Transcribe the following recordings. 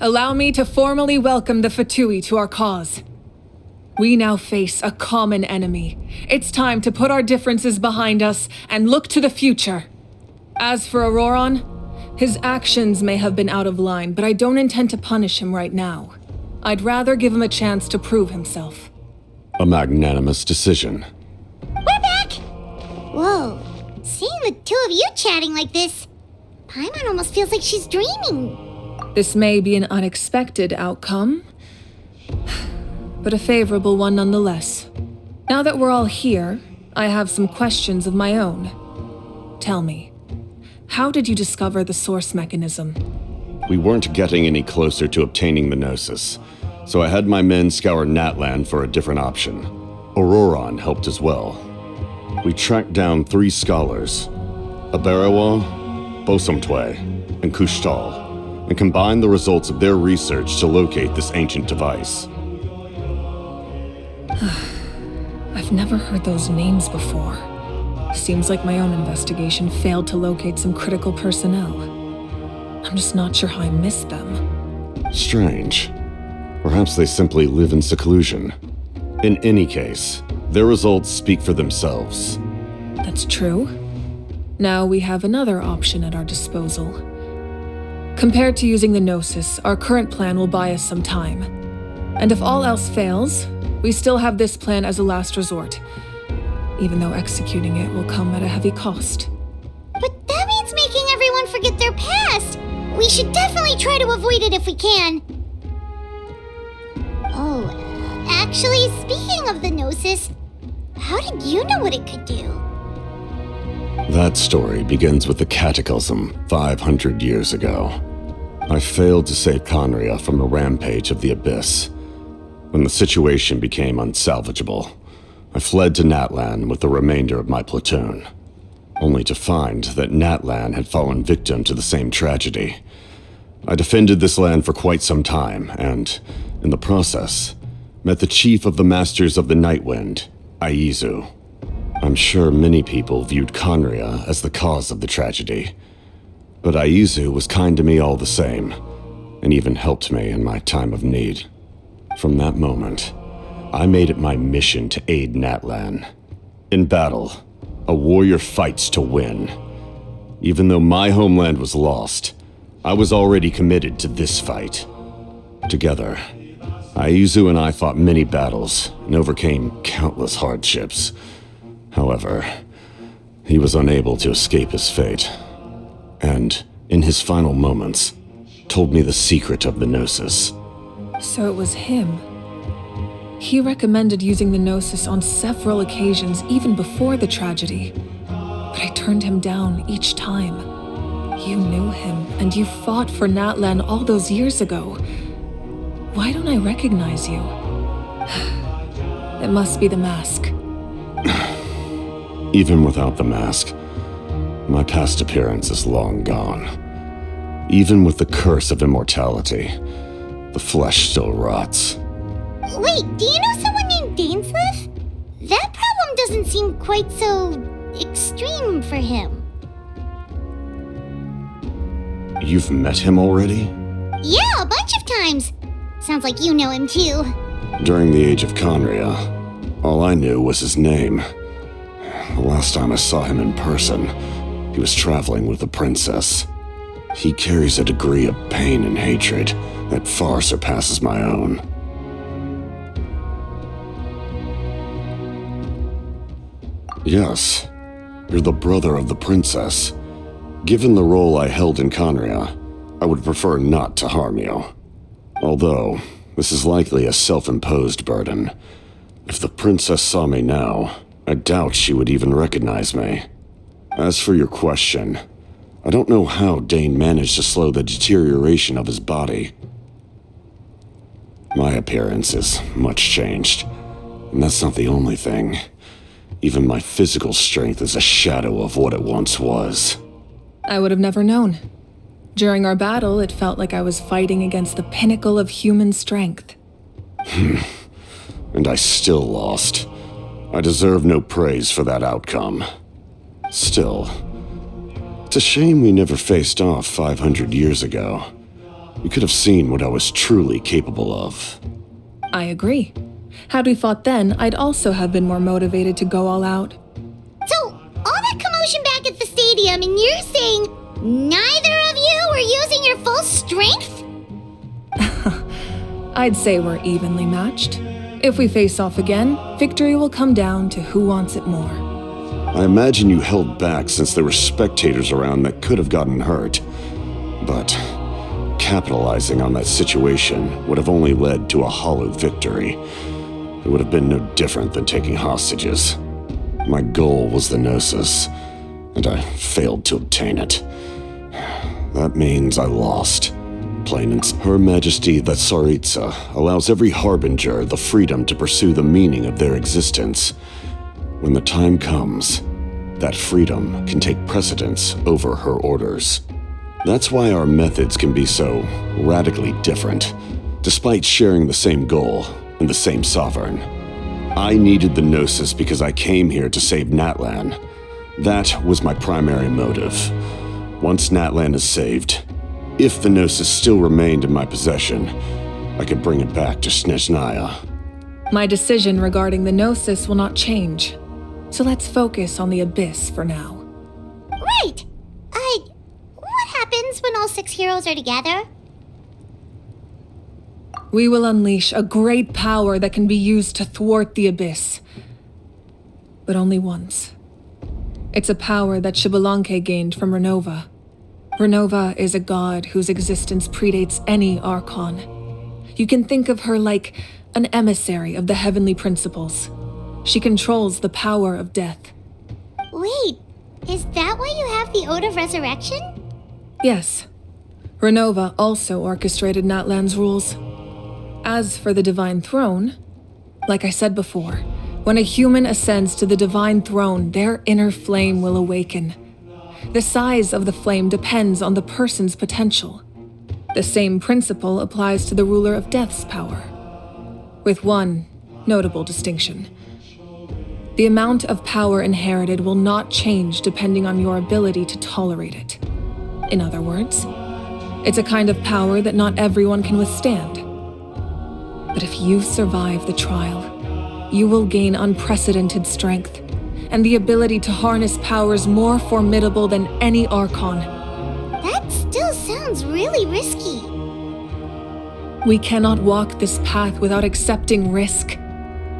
Allow me to formally welcome the Fatui to our cause. We now face a common enemy. It's time to put our differences behind us and look to the future. As for Auroron, his actions may have been out of line, but I don't intend to punish him right now. I'd rather give him a chance to prove himself. A magnanimous decision. We're back! Whoa, seeing the two of you chatting like this, Paimon almost feels like she's dreaming. This may be an unexpected outcome, but a favorable one nonetheless. Now that we're all here, I have some questions of my own. Tell me, how did you discover the source mechanism? We weren't getting any closer to obtaining the Gnosis, so I had my men scour Natlan for a different option. Auroron helped as well. We tracked down 3 scholars, Aberawa, Bosamtwe, and Kushtal, and combined the results of their research to locate this ancient device. I've never heard those names before. Seems like my own investigation failed to locate some critical personnel. I'm just not sure how I missed them. Strange. Perhaps they simply live in seclusion. In any case, their results speak for themselves. That's true. Now we have another option at our disposal. Compared to using the Gnosis, our current plan will buy us some time. And if all else fails, we still have this plan as a last resort, even though executing it will come at a heavy cost. But that means making everyone forget their past! We should definitely try to avoid it if we can. Oh, actually, speaking of the Gnosis, how did you know what it could do? That story begins with the Cataclysm 500 years ago. I failed to save Conria from the rampage of the Abyss. When the situation became unsalvageable, I fled to Natlan with the remainder of my platoon, only to find that Natlan had fallen victim to the same tragedy. I defended this land for quite some time, and, in the process, met the chief of the Masters of the Nightwind, Aizu. I'm sure many people viewed Conria as the cause of the tragedy, but Aizu was kind to me all the same, and even helped me in my time of need. From that moment, I made it my mission to aid Natlan. In battle, a warrior fights to win. Even though my homeland was lost, I was already committed to this fight. Together, Aizu and I fought many battles and overcame countless hardships. However, he was unable to escape his fate, and, in his final moments, told me the secret of the Gnosis. So it was him. He recommended using the Gnosis on several occasions, even before the tragedy. But I turned him down each time. You knew him, and you fought for Natlan all those years ago. Why don't I recognize you? It must be the mask. Even without the mask, my past appearance is long gone. Even with the curse of immortality, the flesh still rots. Wait, do you know someone named Dainsleif? That problem doesn't seem quite so extreme for him. You've met him already? Yeah, a bunch of times. Sounds like you know him too. During the age of Conria, all I knew was his name. The last time I saw him in person, he was traveling with the princess. He carries a degree of pain and hatred that far surpasses my own. Yes, you're the brother of the princess. Given the role I held in Conria, I would prefer not to harm you. Although, this is likely a self-imposed burden. If the princess saw me now, I doubt she would even recognize me. As for your question, I don't know how Dane managed to slow the deterioration of his body. My appearance is much changed, and that's not the only thing. Even my physical strength is a shadow of what it once was. I would have never known. During our battle, it felt like I was fighting against the pinnacle of human strength. And I still lost. I deserve no praise for that outcome. Still, it's a shame we never faced off 500 years ago. You could have seen what I was truly capable of. I agree. Had we fought then, I'd also have been more motivated to go all out. So, all that commotion back at the stadium, and you're saying neither of you were using your full strength? I'd say we're evenly matched. If we face off again, victory will come down to who wants it more. I imagine you held back since there were spectators around that could have gotten hurt. But capitalizing on that situation would have only led to a hollow victory. It would have been no different than taking hostages. My goal was the Gnosis, and I failed to obtain it. That means I lost. Plain and Her Majesty the Tsaritsa allows every harbinger the freedom to pursue the meaning of their existence. When the time comes, that freedom can take precedence over her orders. That's why our methods can be so radically different, despite sharing the same goal and the same sovereign. I needed the Gnosis because I came here to save Natlan. That was my primary motive. Once Natlan is saved, if the Gnosis still remained in my possession, I could bring it back to Snezhnaya. My decision regarding the Gnosis will not change. So let's focus on the Abyss for now. Right! What happens when all 6 heroes are together? We will unleash a great power that can be used to thwart the Abyss. But only once. It's a power that Xbalanque gained from Renova. Renova is a god whose existence predates any Archon. You can think of her like an emissary of the heavenly principles. She controls the power of death. Wait, is that why you have the Ode of Resurrection? Yes. Renova also orchestrated Natlan's rules. As for the Divine Throne, like I said before, when a human ascends to the Divine Throne, their inner flame will awaken. The size of the flame depends on the person's potential. The same principle applies to the ruler of Death's power, with one notable distinction. The amount of power inherited will not change depending on your ability to tolerate it. In other words, it's a kind of power that not everyone can withstand. But if you survive the trial, you will gain unprecedented strength and the ability to harness powers more formidable than any Archon. That still sounds really risky. We cannot walk this path without accepting risk.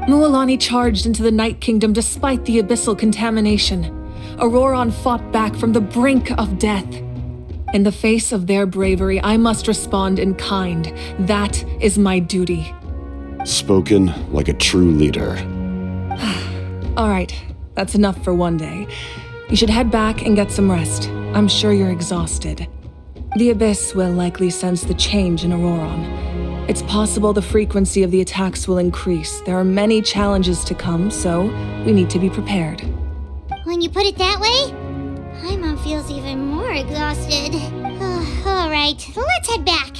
Mualani charged into the Night Kingdom despite the abyssal contamination. Auroron fought back from the brink of death. In the face of their bravery, I must respond in kind. That is my duty. Spoken like a true leader. All right, that's enough for one day. You should head back and get some rest. I'm sure you're exhausted. The Abyss will likely sense the change in Auroron. It's possible the frequency of the attacks will increase. There are many challenges to come, so we need to be prepared. When you put it that way, Paimon feels even more exhausted. All right, let's head back.